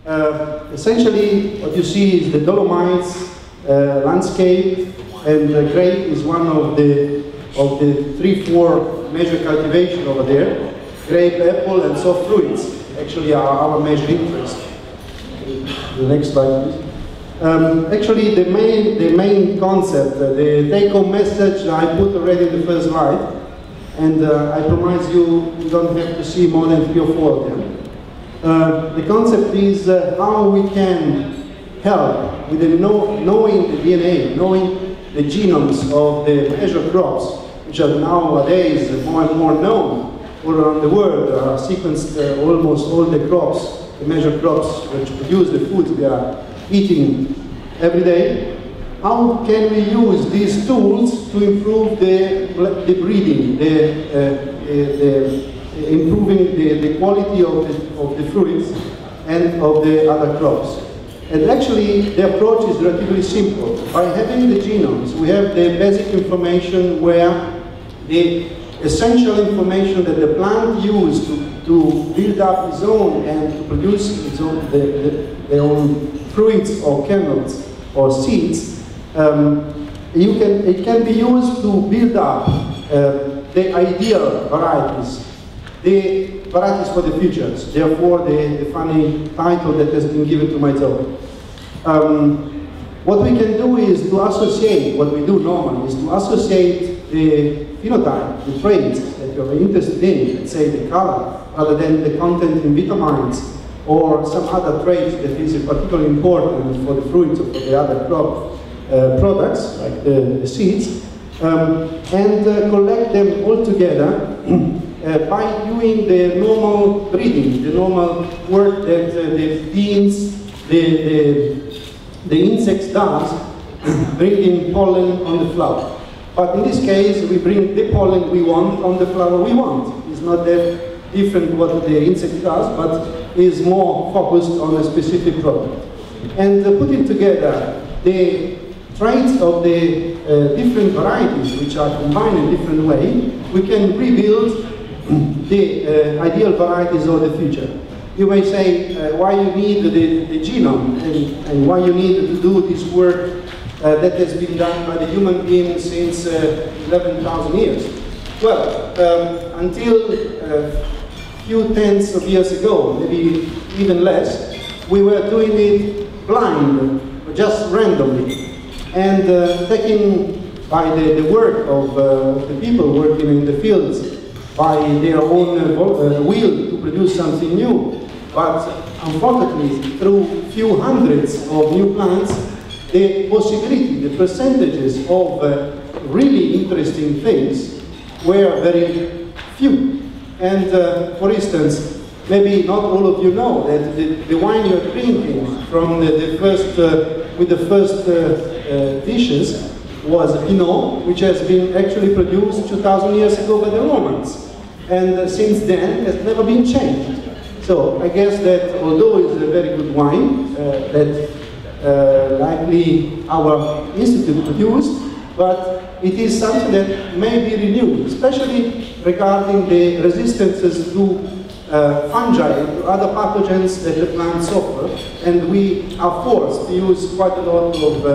Essentially, what you see is the Dolomites landscape, and grape is one of the 3-4 major cultivation over there. Grape, apple, and soft fruits actually are our major interest. The next slide, please. Actually, the main concept, the take-home message, I put already in the first slide, and I promise you don't have to see more than 3 or 4 of them. The concept is how we can help with knowing the DNA, knowing the genomes of the measured crops, which are nowadays more and more known all around the world. Sequenced almost all the crops, the measured crops which produce the food we are eating every day. How can we use these tools to improve the breeding, improving the quality of the fruits and of the other crops? And actually, the approach is relatively simple. By having the genomes, we have the basic information where the essential information that the plant used to build up its own and to produce its own, their own fruits or kernels or seeds, it can be used to build up the ideal varieties, the varieties for the futures. Therefore, the funny title that has been given to my talk. What we can do is to associate, what we do normally is to associate the phenotype, the traits that you're interested in, let's say the color, rather than the content in vitamins or some other trait that is particularly important for the fruits or for the other crop products, like the seeds, and collect them all together by doing the normal breeding, the normal work that the bees, the insects does, bringing pollen on the flower. But in this case, we bring the pollen we want on the flower we want. It's not that different what the insect does, but is more focused on a specific product. And putting together the traits of the different varieties, which are combined in a different way, we can rebuild the ideal varieties of the future. You may say why you need the genome and why you need to do this work that has been done by the human being since 11,000 years. Well, until a few tens of years ago, maybe even less, we were doing it blind, just randomly. And taken by the work of the people working in the fields, by their own will to produce something new. But unfortunately, through few hundreds of new plants, the possibility, the percentages of really interesting things were very few. And for instance, maybe not all of you know that the wine you're drinking from with the first dishes was Pinot, which has been actually produced 2,000 years ago by the Romans. And since then, has never been changed. So I guess that although it's a very good wine, that likely our institute produced, but it is something that may be renewed, especially regarding the resistances to fungi and to other pathogens that the plants offer, and we are forced to use quite a lot of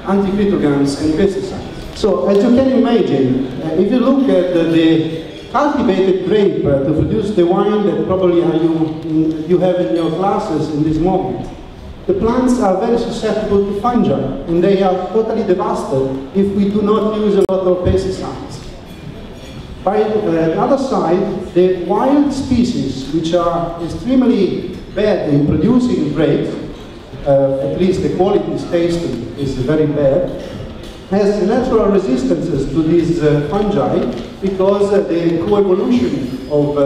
anti-phytogams and pesticides. So as you can imagine, if you look at the cultivated grape to produce the wine that probably you have in your glasses in this moment, the plants are very susceptible to fungi, and they are totally devastated if we do not use a lot of pesticides. By the other side, the wild species, which are extremely bad in producing grapes, at least the quality is tasting is very bad, has natural resistances to these fungi because the co-evolution of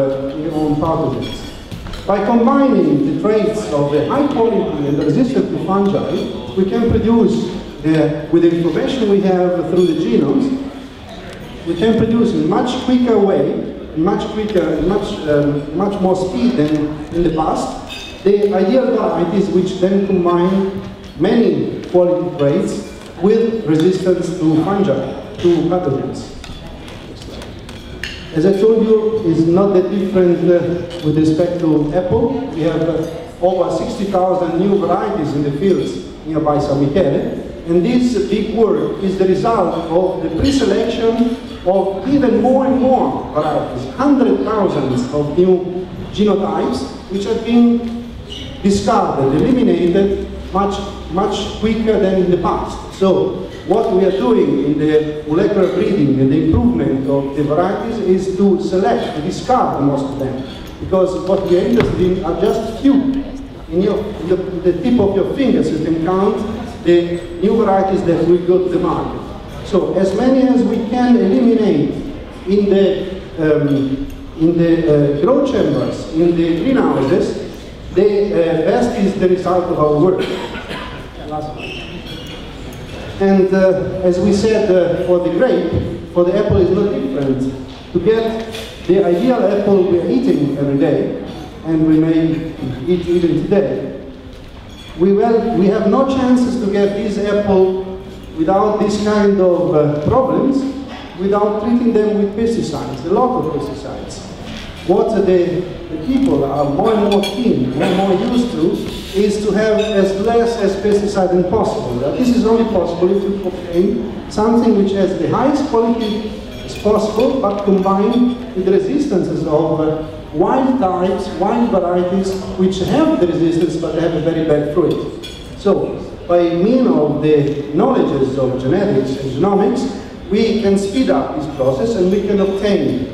your own pathogens. By combining the traits of the high quality and the resistance to fungi, we can produce, with the information we have through the genomes, we can produce in a much quicker way, much more speed than in the past, the ideal varieties which then combine many quality traits with resistance to fungi, to pathogens. As I told you, it's not that different with respect to apple. We have over 60,000 new varieties in the fields nearby San Michele. And this big work is the result of the pre-selection of even more and more varieties, hundreds of thousands of new genotypes, which have been discarded, eliminated much quicker than in the past. So what we are doing in the molecular breeding and the improvement of the varieties is to select, to discard most of them. Because what we are interested in are just few. In the tip of your fingers you can count the new varieties that will go to the market. So as many as we can eliminate in the grow chambers, in the greenhouses, the best is the result of our work. Last one. And as we said for the grape, for the apple is no different. To get the ideal apple we are eating every day, and we may eat even today, we have no chances to get this apple without this kind of problems, without treating them with pesticides, a lot of pesticides. What the people are more and more keen, more and more used to, is to have as less as pesticide as possible. This is only possible if you obtain something which has the highest quality as possible, but combined with the resistances of wild types, wild varieties, which have the resistance but have a very bad fruit. So, by means of the knowledges of genetics and genomics, we can speed up this process and we can obtain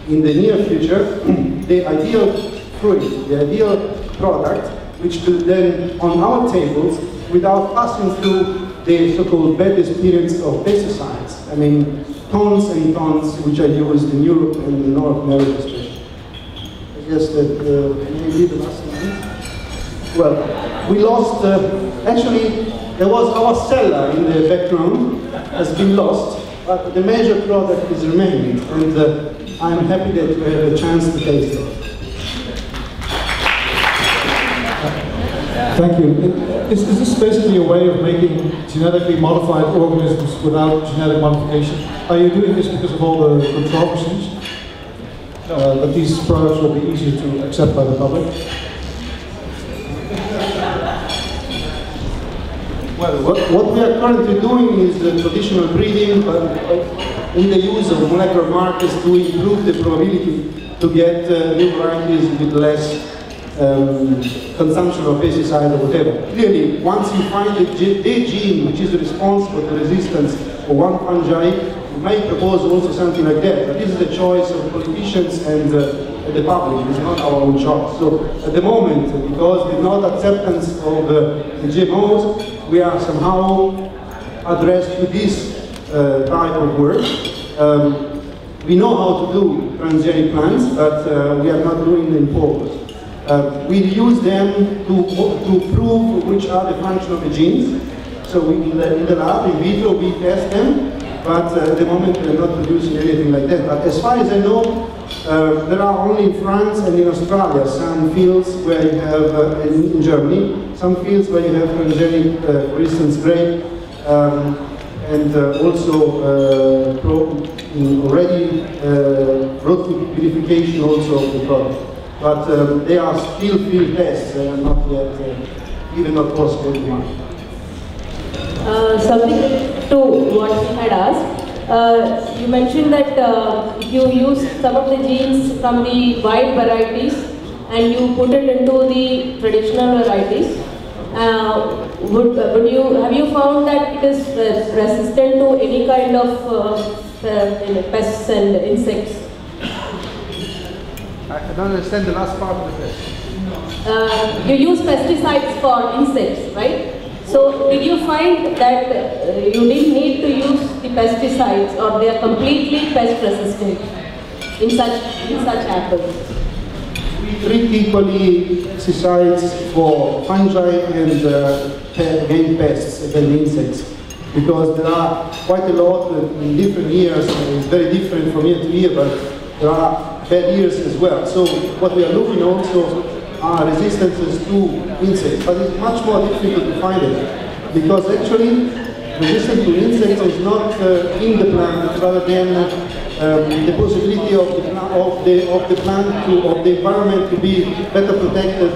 in the near future the ideal fruit, the ideal product, which will then on our tables without passing through the so-called bad experience of pesticides. I mean, tons and tons which are used in Europe and in North America especially. I guess that maybe the last one. Well, we lost, actually there was our cellar in the background, has been lost, but the major product is remaining, and I'm happy that we have a chance to taste it. Thank you. Is this basically a way of making genetically modified organisms without genetic modification? Are you doing this because of all the controversies? That these products will be easier to accept by the public? Well, what we are currently doing is the traditional breeding, but in the use of molecular markers to improve the probability to get new varieties with less consumption of pesticide or whatever. Clearly, once you find the gene which is responsible to resistance of one fungi, you may propose also something like that. But this is the choice of politicians and the public. It's not our own choice. So at the moment, because there's not acceptance of the GMOs, we are somehow addressed to this type of work. We know how to do transgenic plants, but we are not doing them forward. We use them to prove which are the function of the genes. So in the lab, in vitro, we test them, but at the moment we are not producing anything like that. But as far as I know, there are only in France and in Australia some fields where you have, in Germany, some fields where you have transgenic, for instance, grape, and also already road purification also of the product. But they are still field tests, they are not yet, even not possible to market. Something to what you had asked. You mentioned that if you use some of the genes from the wild varieties and you put it into the traditional varieties, have you found that it is resistant to any kind of pests and insects? I don't understand the last part of the question. You use pesticides for insects, right? So did you find that you didn't need to use the pesticides, or they are completely pest resistant in such apples? We treat equally pesticides for fungi and again pests, again insects, because there are quite a lot in different years. It's very different from year to year, but there are bad years as well. So what we are looking also are resistances to insects, but it's much more difficult to find it, because actually resistance to insects is not in the plant, rather than the possibility of the plant of the environment to be better protected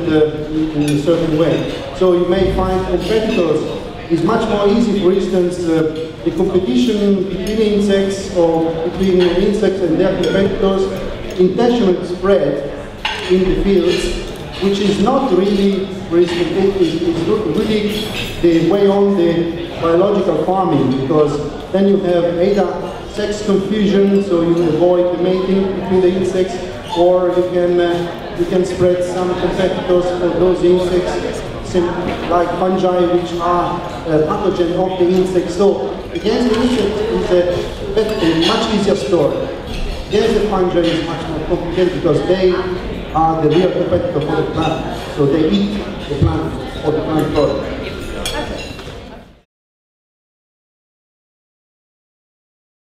in a certain way. So you may find competitors. It's much more easy, for instance, the competition between insects or between insects and their competitors intentionally spread in the fields, which is not really, for instance, it's not really the way on the biological farming, because then you have either sex confusion, so you avoid the mating between the insects, or you can spread some competitors for those insects, like fungi, which are pathogen of the insects. So against the insects is a much easier story. Against the fungi is much more complicated because they are the real competitor for the plant. So they eat the plant or the plant product.